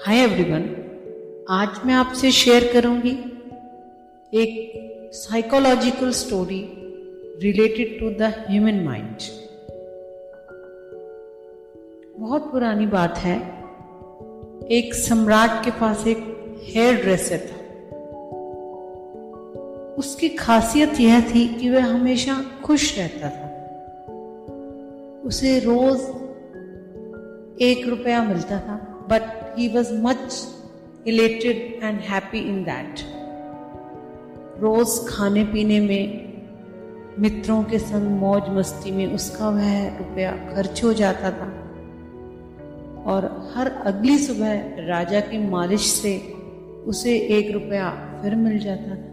Hi everyone, आज मैं आपसे शेयर करूंगी एक psychological story related to the human mind. बहुत पुरानी बात है। एक सम्राट के पास एक हेयर ड्रेसर था। उसकी खासियत यह थी कि वह हमेशा खुश रहता था। उसे रोज 1 रुपया मिलता था, but he was much elated and happy in that. रोज खाने पीने में, मित्रों के संग मौज मस्ती में उसका वह रुपया खर्च हो जाता था और हर अगली सुबह राजा की मालिश से उसे 1 रुपया फिर मिल जाता था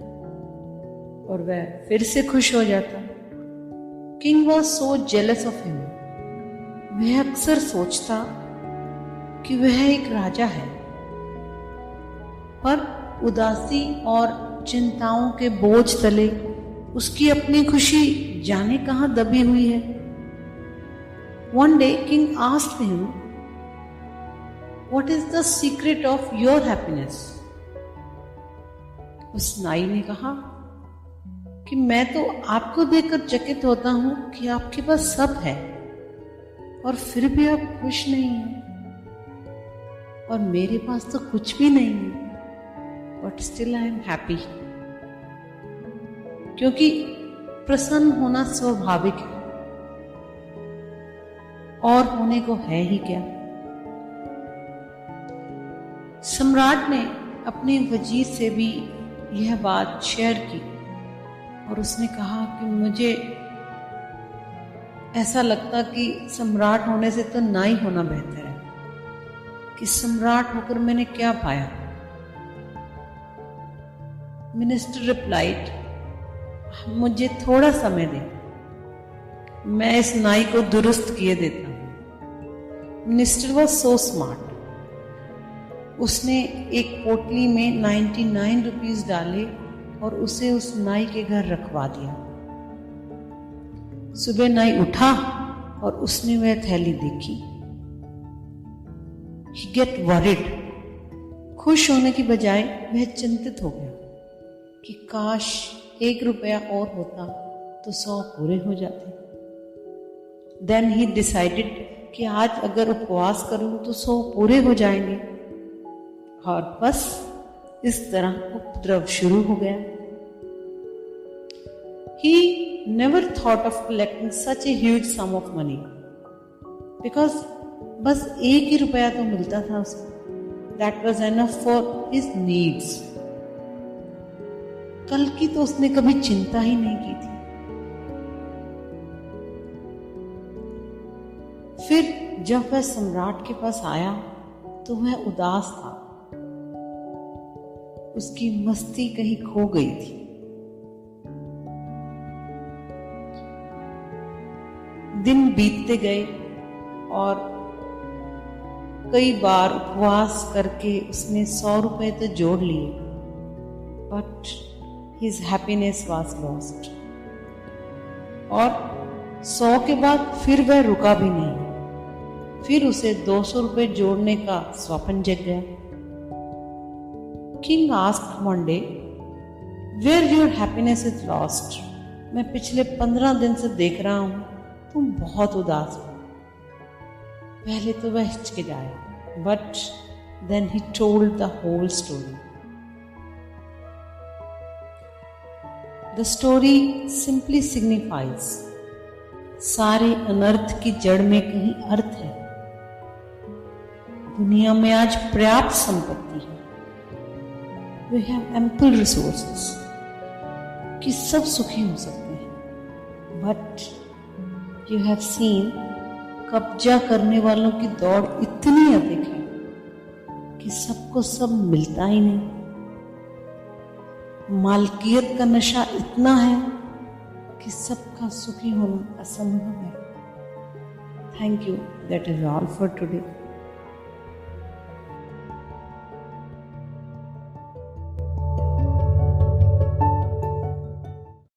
और वह फिर से खुश हो जाता। King was so jealous of him. वह अक्सर सोचता कि वह एक राजा है, पर उदासी और चिंताओं के बोझ तले उसकी अपनी खुशी जाने कहां दबी हुई है। One day king asked him, "What is the secret of your happiness?" उस नाई ने कहा कि मैं तो आपको देखकर चकित होता हूं कि आपके पास सब है और फिर भी आप खुश नहीं हैं, और मेरे पास तो कुछ भी नहीं है, but still I am happy. क्योंकि प्रसन्न होना स्वाभाविक है और होने को है ही क्या। सम्राट ने अपने वजीर से भी यह बात शेयर की और उसने कहा कि मुझे ऐसा लगता कि सम्राट होने से तो ना ही होना बेहतर है, कि सम्राट होकर मैंने क्या पाया। मिनिस्टर रिप्लाइड, मुझे थोड़ा समय दे, मैं इस नाई को दुरुस्त किए देता हूं। Minister was so smart. उसने एक पोटली में 99 रुपीज डाले और उसे उस नाई के घर रखवा दिया। सुबह नाई उठा और उसने वह थैली देखी। He get worried. खुश होने की बजाय वह चिंतित हो गया कि काश 1 रुपया और होता तो 100 पूरे हो जाते। Then he decided कि आज अगर उपवास करूं तो 100 पूरे हो जाएंगे, और बस इस तरह उपद्रव शुरू हो गया। He never thought of collecting such a huge sum of money because बस 1 ही रुपया तो मिलता था उसे। That was enough for his needs. कल की तो उसने कभी चिंता ही नहीं की थी। फिर जब वह सम्राट के पास आया तो वह उदास था। उसकी मस्ती कहीं खो गई थी। दिन बीतते गए और कई बार उपवास करके उसने 100 रुपए तो जोड़ लिए, but his happiness was lost. और 100 के बाद फिर वह रुका भी नहीं। फिर उसे 200 रुपए जोड़ने का स्वप्न जग गया। King asked one day, where your happiness is lost. मैं पिछले 15 दिन से देख रहा हूं तुम बहुत उदास हो। पहले तो वह हिचकिचाया, but then he told the whole story. The story simply signifies, सारे अनर्थ की जड़ में कहीं अर्थ है। दुनिया में आज पर्याप्त संपत्ति है, वी हैव एम्पल रिसोर्सेस, कि सब सुखी हो सकते हैं, बट यू हैव सीन, कब्जा करने वालों की दौड़ इतनी अधिक है कि सबको सब मिलता ही नहीं। मालकियत का नशा इतना है कि सबका सुखी होना असंभव है। Thank you. That is all for today.